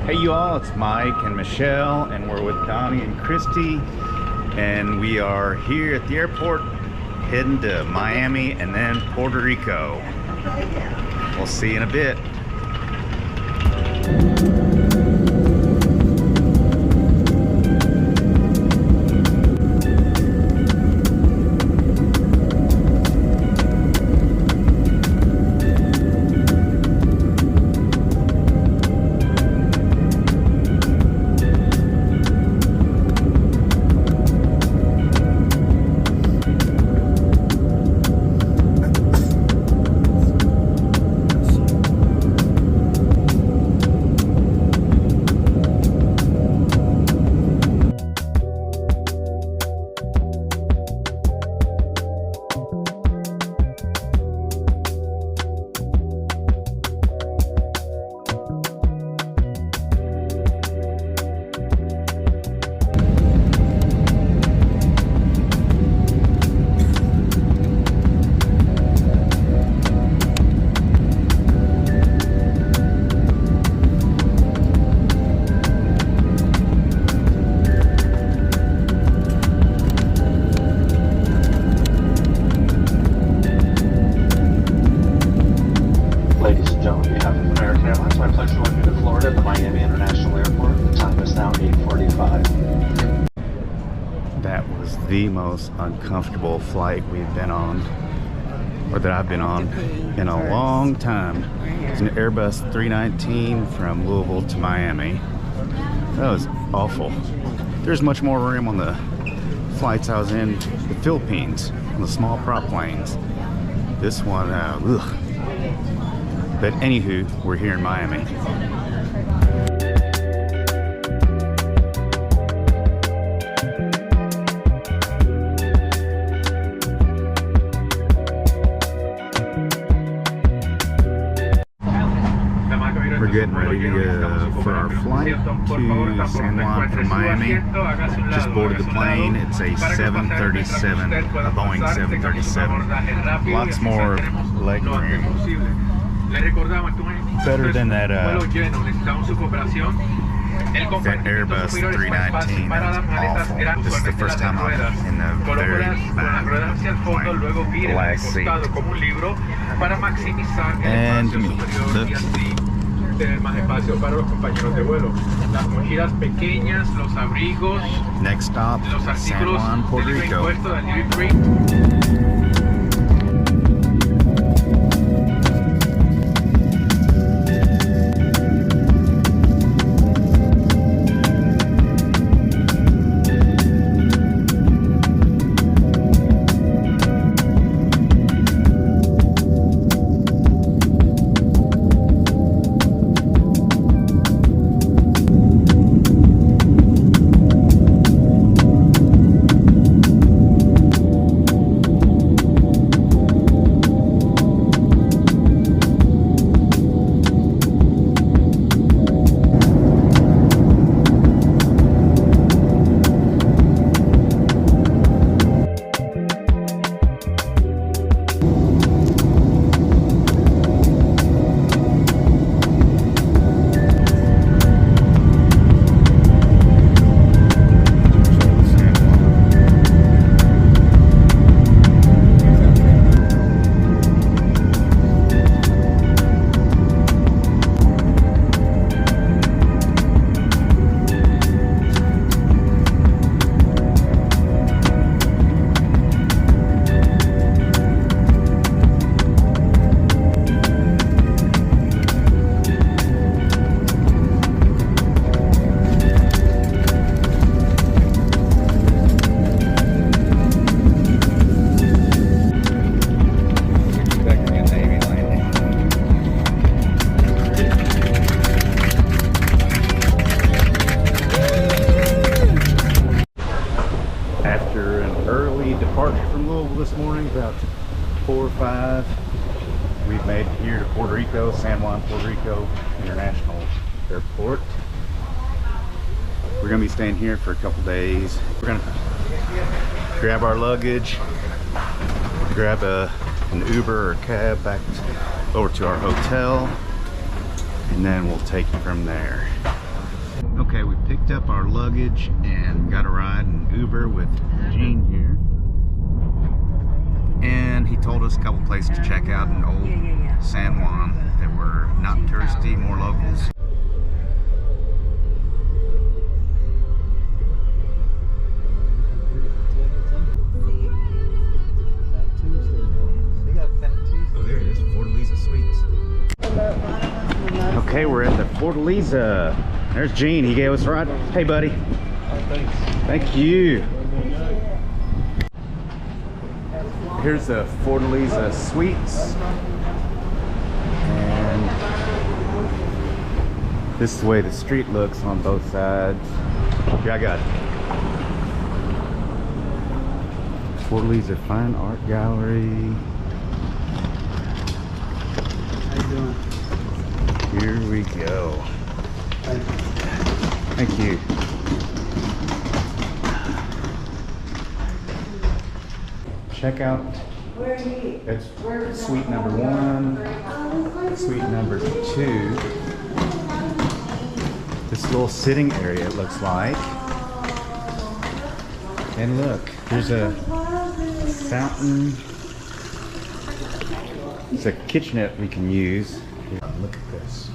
Hey you all, it's Mike and Michelle, and we're with Donnie and Christy, and we are here at the airport heading to Miami and then Puerto Rico. We'll see you in a bit. That was the most uncomfortable flight we've been on, or that I've been on in a long time. It's an Airbus 319 from Louisville to Miami. That was awful. There's much more room on the flights I was in the Philippines, on the small prop planes. This one, ugh. But anywho, we're here in Miami. We're getting ready to go for our flight to San Juan from Miami. Just boarded the plane. It's a 737, a Boeing 737. Lots more leg room. Better than that Airbus 319. That was awful. This is the first time I'm in the very back plane, the last seat. And look. Tener más espacio para los compañeros de vuelo. Las mochilas pequeñas, los abrigos, next stop, los artículos San Juan, Puerto de libre Rico. impuesto del duty free. This morning, about 4 or 5. We've made it here to Puerto Rico, San Juan, Puerto Rico International Airport. We're gonna be staying here for a couple days. We're gonna grab our luggage, grab an Uber or cab back over to our hotel, and then we'll take it from there. Okay, we picked up our luggage and got a ride in Uber with Gene here. And he told us a couple places to check out in Old San Juan that were not touristy, more locals. Oh, there it is, Fortaleza Suites. Okay, we're at the Fortaleza. There's Gene, he gave us a ride. Hey, buddy. Thanks. Thank you. Here's the Fortaleza Suites. And this is the way the street looks on both sides. Yeah, I got it. Fortaleza Fine Art Gallery. How you doing? Here we go. Thank you. Check out. It's suite number 1, suite number 2. This little sitting area, it looks like. And look, there's a fountain. It's a kitchenette we can use. Look at this.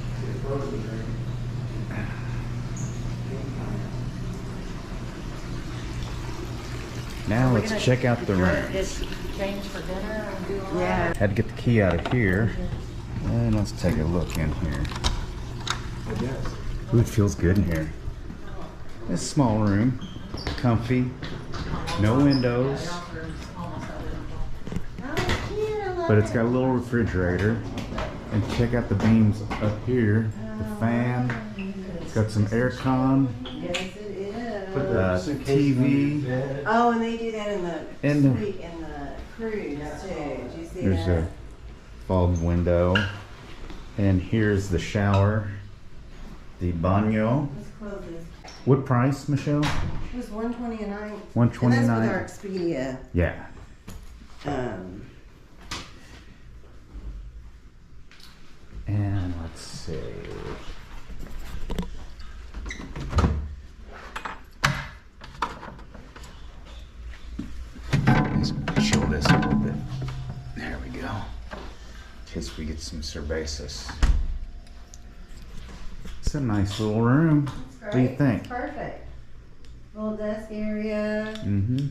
Now let's check out the room. Change for dinner and do all Had to get the key out of here. And let's take a look in here. Ooh, it feels good in here. This small room, comfy, no windows, but it's got a little refrigerator. And check out the beams up here. The fan. It's got some air con. Yes, it is. TV. Oh, and they do that in the suite in the cruise too. Did you see There's that? a fog window. And here's the shower. The baño. Let's close this. What price, Michelle? It was $129. $129. And that's with our Expedia. Yeah. And let's see. Let's chill this a little bit. There we go. In case we get some cervezas. It's a nice little room. What do you think? Perfect. Little desk area. Mm-hmm.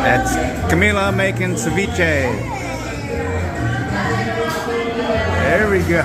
That's Camila making ceviche. There we go.